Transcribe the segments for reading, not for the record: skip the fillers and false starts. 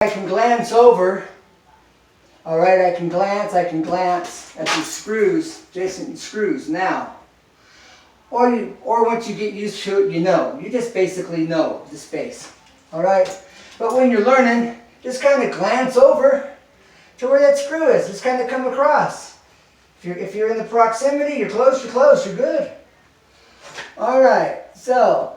I can glance over. Alright, I can glance at these screws, adjacent screws now. Or once you get used to it, you just basically know the space. Alright? But when you're learning, just kind of glance over to where that screw is. Just kind of come across. If you're in the proximity, you're close, you're good. Alright, so.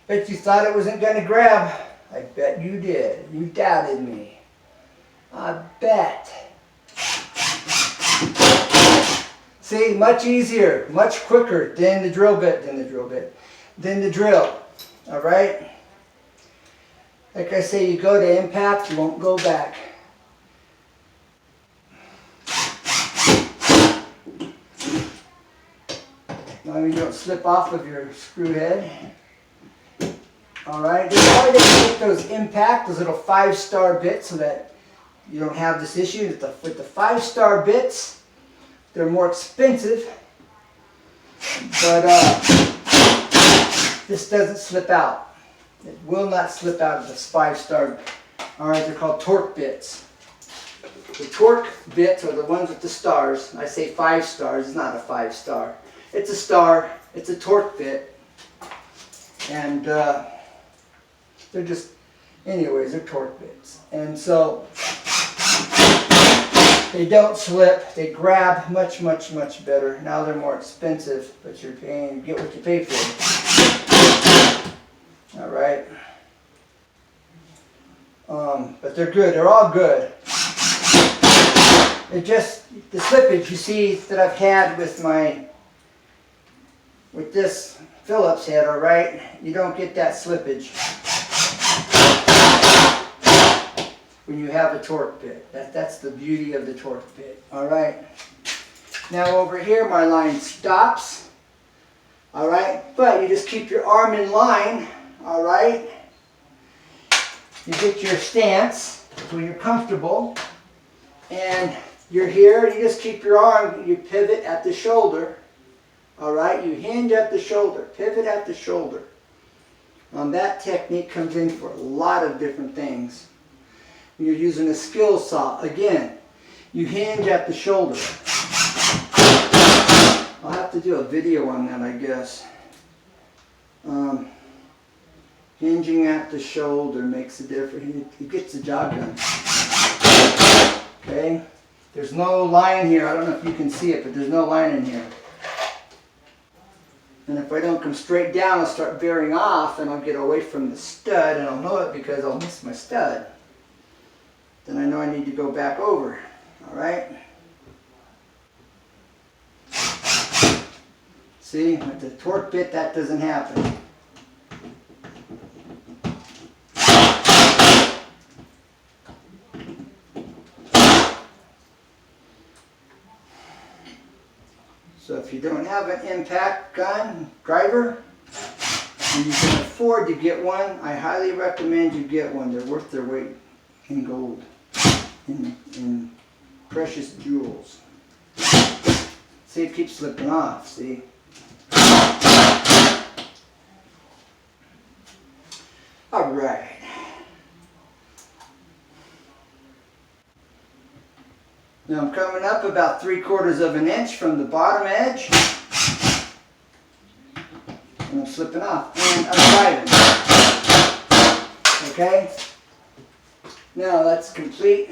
Bet you thought it wasn't going to grab. I bet you did. You doubted me. I bet. See, much easier, much quicker than the drill bit, than the drill. Alright? Like I say, you go to impact, you won't go back. Now you don't slip off of your screw head. Alright, that's why they make those impact, those little 5-star bits so that you don't have this issue. With the 5-star bits, they're more expensive, but this doesn't slip out. It will not slip out of this 5-star. Alright, they're called torque bits. The torque bits are the ones with the stars. I say 5 stars, it's not a 5-star. It's a star, it's a torque bit. And they're just, anyways, they're torque bits. And so, they don't slip, they grab much, much, much better. Now they're more expensive, but you get what you pay for. Alright. But they're good, they're all good. It just, the slippage you see that I've had with this Phillips head, alright, you don't get that slippage when you have a torque bit. That's the beauty of the torque bit, alright. Now over here my line stops, alright, but you just keep your arm in line, alright. You get your stance so you're comfortable, and you're here, you just keep your arm, you pivot at the shoulder. Alright, you hinge at the shoulder, pivot at the shoulder. That technique comes in for a lot of different things. When you're using a skill saw, again, you hinge at the shoulder. I'll have to do a video on that, I guess. Hinging at the shoulder makes a difference. It gets the job done. Okay? There's no line here. I don't know if you can see it, but there's no line in here. And if I don't come straight down, I'll start veering off and I'll get away from the stud, and I'll know it because I'll miss my stud. Then I know I need to go back over. Alright? See, with the torque bit that doesn't happen. So if you don't have an impact gun driver, and you can afford to get one, I highly recommend you get one. They're worth their weight in gold, in precious jewels. See, it keeps slipping off, see? Alright. Now I'm coming up about 3/4 of an inch from the bottom edge. And I'm slipping off. And I'm driving. Okay? Now that's complete.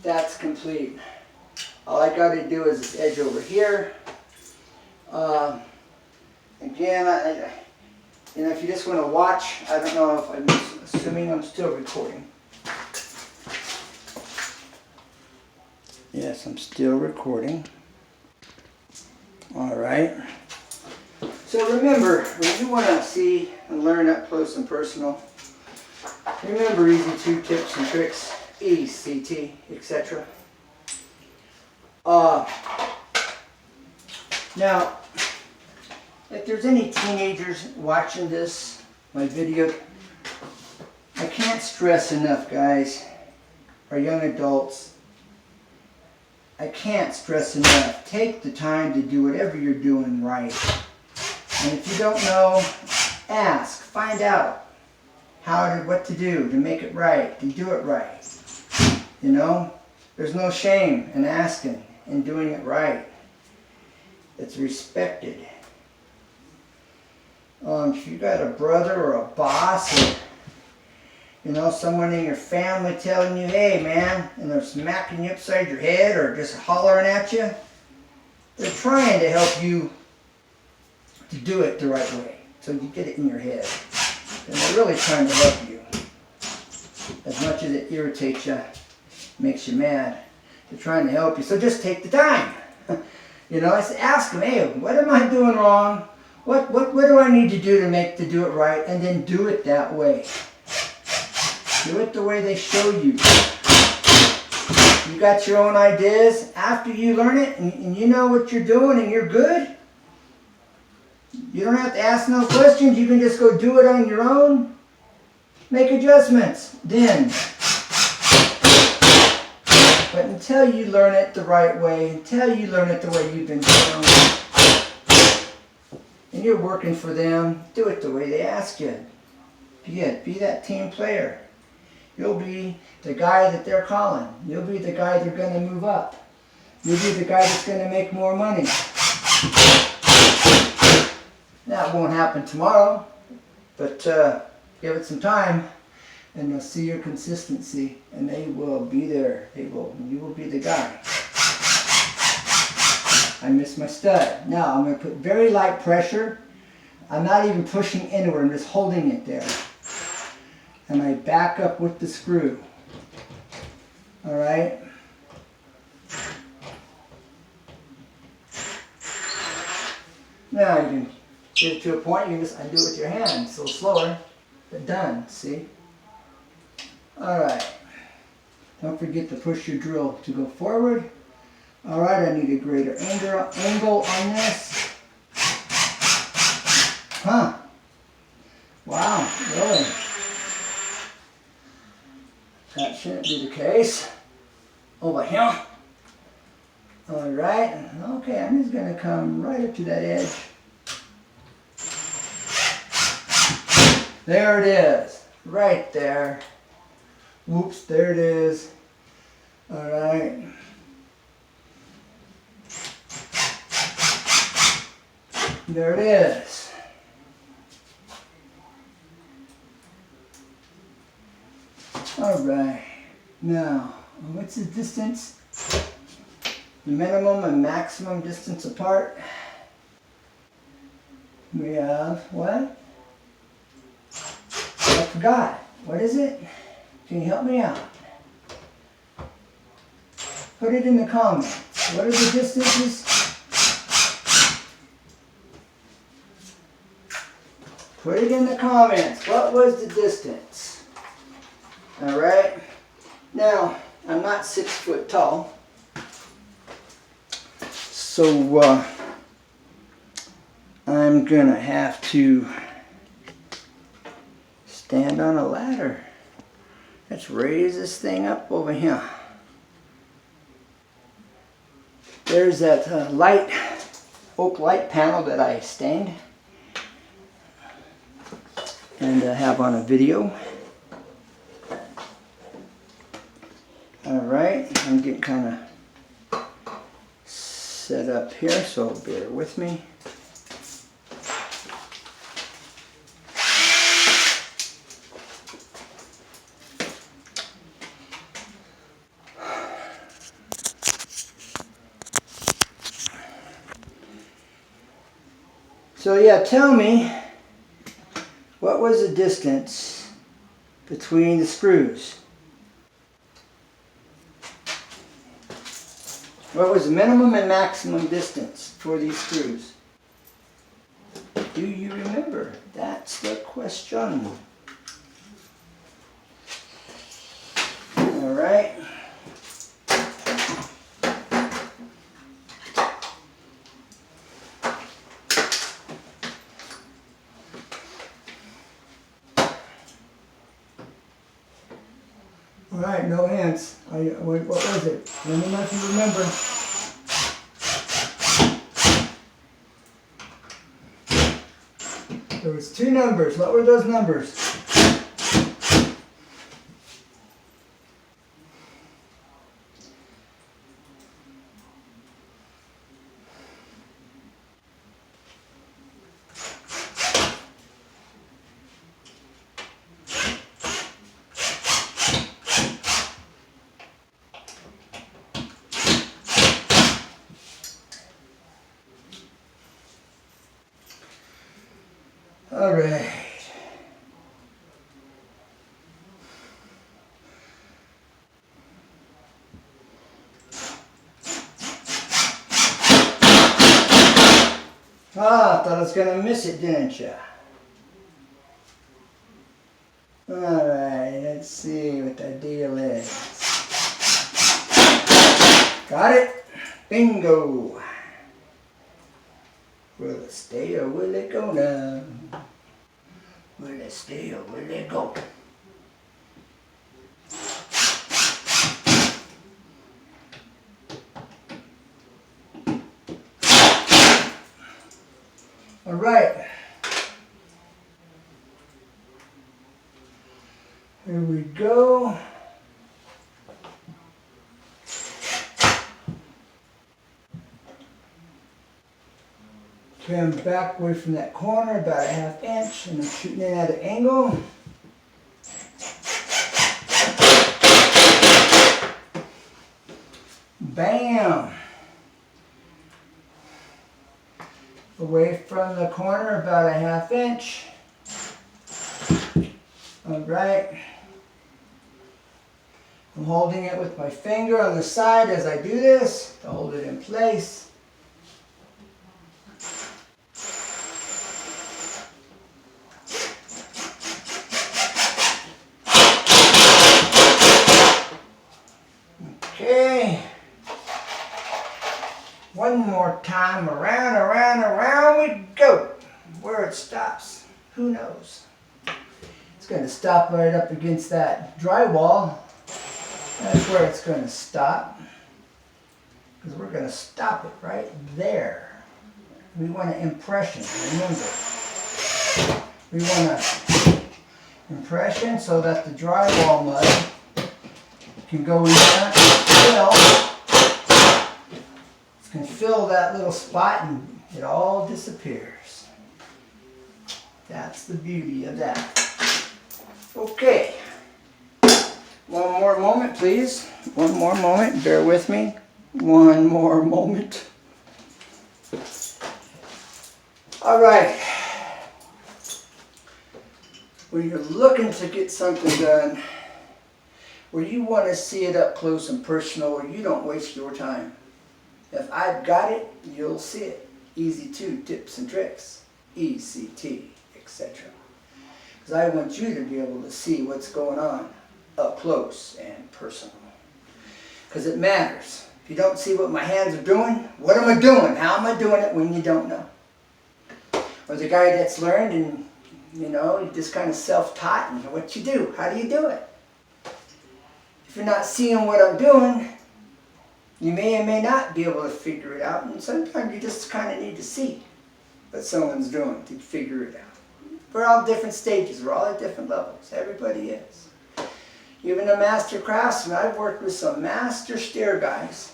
That's complete. All I got to do is this edge over here. Again, if you just want to watch, I don't know if I'm assuming I'm still recording. Yes, I'm still recording. Alright. So remember, when you want to see and learn up close and personal, remember easy 2 tips and tricks, ECT, etc. Now, if there's any teenagers watching this, my video, I can't stress enough, guys, or young adults, I can't stress enough. Take the time to do whatever you're doing right. And if you don't know, ask, find out what to do to make it right, to do it right. You know, there's no shame in asking and doing it right. It's respected. If you got a brother or a boss or, you know, someone in your family telling you, hey man, and they're smacking you upside your head or just hollering at you, they're trying to help you to do it the right way. So you get it in your head. And they're really trying to help you. As much as it irritates you, makes you mad, they're trying to help you. So just take the time. You know, ask them, hey, what am I doing wrong? What do I need to do to do it right? And then do it that way. Do it the way they show you. You got your own ideas. After you learn it and you know what you're doing and you're good, you don't have to ask no questions. You can just go do it on your own. Make adjustments. Then. But until you learn it the right way, until you learn it the way you've been doing it, and you're working for them, do it the way they ask you. Be that team player. You'll be the guy that they're calling. You'll be the guy they're going to move up. You'll be the guy that's going to make more money. That won't happen tomorrow, but give it some time, and they'll see your consistency, and they will be there. You will be the guy. I missed my stud. Now I'm going to put very light pressure. I'm not even pushing inward. I'm just holding it there. And I back up with the screw. All right. Now you can get it to a point. You can just undo it with your hand. It's a little slower, but done. See. All right. Don't forget to push your drill to go forward. All right. I need a greater angle on this. Huh. Wow. Really. That shouldn't be the case. Over here. All right. Okay, I'm just going to come right up to that edge. There it is. Right there. Whoops, there it is. All right. There it is. All right. Now, what's the distance? The minimum and maximum distance apart. We have what? I forgot. What is it? Can you help me out? Put it in the comments. What are the distances? Put it in the comments. What was the distance? All right. Now, I'm not 6 foot tall. So, I'm going to have to stand on a ladder. Let's raise this thing up over here. There's that oak light panel that I stained and have on a video. Alright, I'm getting kind of set up here, so bear with me. So yeah, tell me, what was the distance between the screws? What was the minimum and maximum distance for these screws? Do you remember? That's the question. All right. All right, no hands. What was it? Let me know if you remember. There was 2 numbers. What were those numbers? All right. Ah, thought I was gonna miss it, didn't you? All right, let's see what the deal is. Got it? Bingo. Will it stay or will it go now? Will it stay or will it go? All right. Here we go. Okay, I'm back away from that corner about a 1/2 inch, and I'm shooting in at an angle. Bam! Away from the corner about a 1/2 inch. All right. I'm holding it with my finger on the side as I do this to hold it in place. Okay. One more time, around, around, around we go. Where it stops, who knows? It's going to stop right up against that drywall. That's where it's going to stop. Because we're going to stop it right there. We want an impression, remember. We want an impression so that the drywall mud can go in there and can fill that little spot and it all disappears. That's the beauty of that. Okay. One more moment, please. One more moment. Bear with me. One more moment. All right. When you're looking to get something done, where you want to see it up close and personal, where you don't waste your time. If I've got it, you'll see it. Easy 2 tips and tricks. ECT, etc. Because I want you to be able to see what's going on up close and personal. Because it matters. If you don't see what my hands are doing, what am I doing? How am I doing it when you don't know? Or the guy that's learned and, you know, you just kind of self-taught and what you do. How do you do it? If you're not seeing what I'm doing, you may or may not be able to figure it out, and sometimes you just kind of need to see what someone's doing to figure it out. We're all different stages, we're all at different levels, everybody is. Even a master craftsman, I've worked with some master stair guys,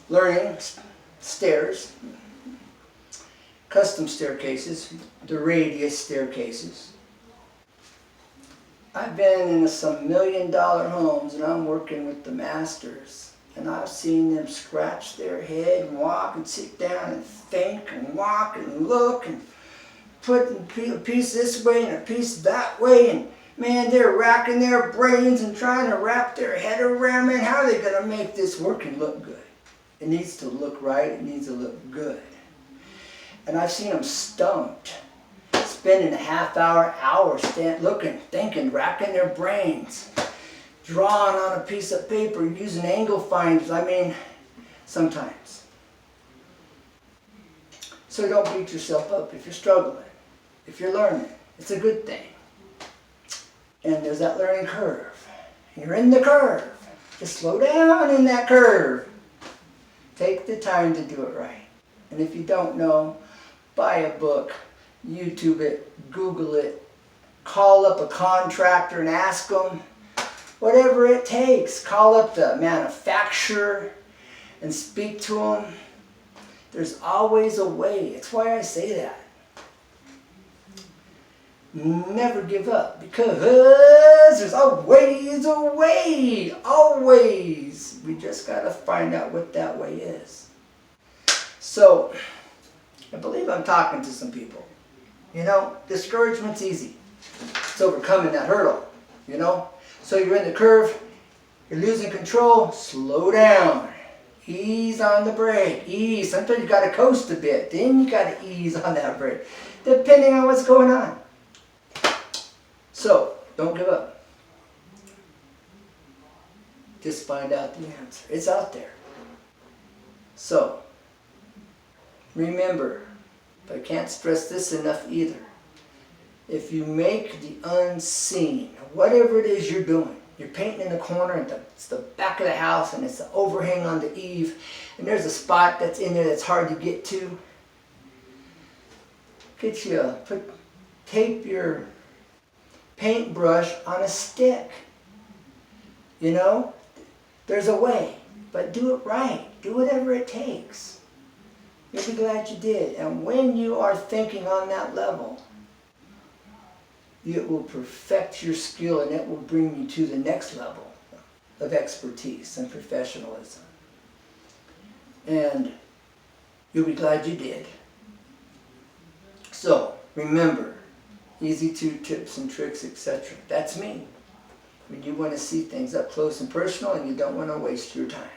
learning stairs, custom staircases, the radius staircases. I've been in some $1 million homes and I'm working with the masters. And I've seen them scratch their head and walk and sit down and think and walk and look and put a piece this way and a piece that way. And man, they're racking their brains and trying to wrap their head around, man, how are they going to make this work and look good? It needs to look right. It needs to look good. And I've seen them stumped, spending a half-hour, hour looking, thinking, racking their brains. Drawing on a piece of paper, using angle finders, I mean, sometimes. So don't beat yourself up if you're struggling, if you're learning. It's a good thing. And there's that learning curve. You're in the curve. Just slow down in that curve. Take the time to do it right. And if you don't know, buy a book, YouTube it, Google it, call up a contractor and ask them. Whatever it takes. Call up the manufacturer and speak to them. There's always a way. That's why I say that. Never give up, because there's always a way. Always. We just got to find out what that way is. So, I believe I'm talking to some people. You know, discouragement's easy. It's overcoming that hurdle, you know. So you're in the curve, you're losing control, slow down. Ease on the brake, ease. Sometimes you got to coast a bit, then you got to ease on that brake, depending on what's going on. So, don't give up. Just find out the answer. It's out there. So, remember, but I can't stress this enough either. If you make the unseen, whatever it is you're doing, you're painting in the corner, and it's the back of the house, and it's the overhang on the eave, and there's a spot that's in there that's hard to get to. Tape your paintbrush on a stick. You know, there's a way, but do it right. Do whatever it takes. You'll be glad you did. And when you are thinking on that level, it will perfect your skill, and it will bring you to the next level of expertise and professionalism. And you'll be glad you did. So, remember, easy 2 tips and tricks, etc. That's me. When you want to see things up close and personal, and you don't want to waste your time.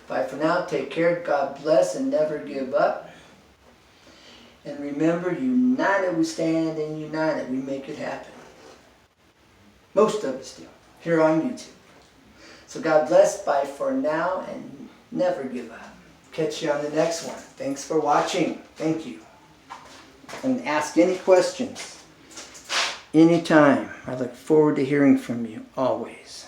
Bye for now. Take care. God bless, and never give up. And remember, united we stand, and united we make it happen. Most of us do, here on YouTube. So God bless. Bye for now, and never give up. Catch you on the next one. Thanks for watching. Thank you. And ask any questions anytime. I look forward to hearing from you, always.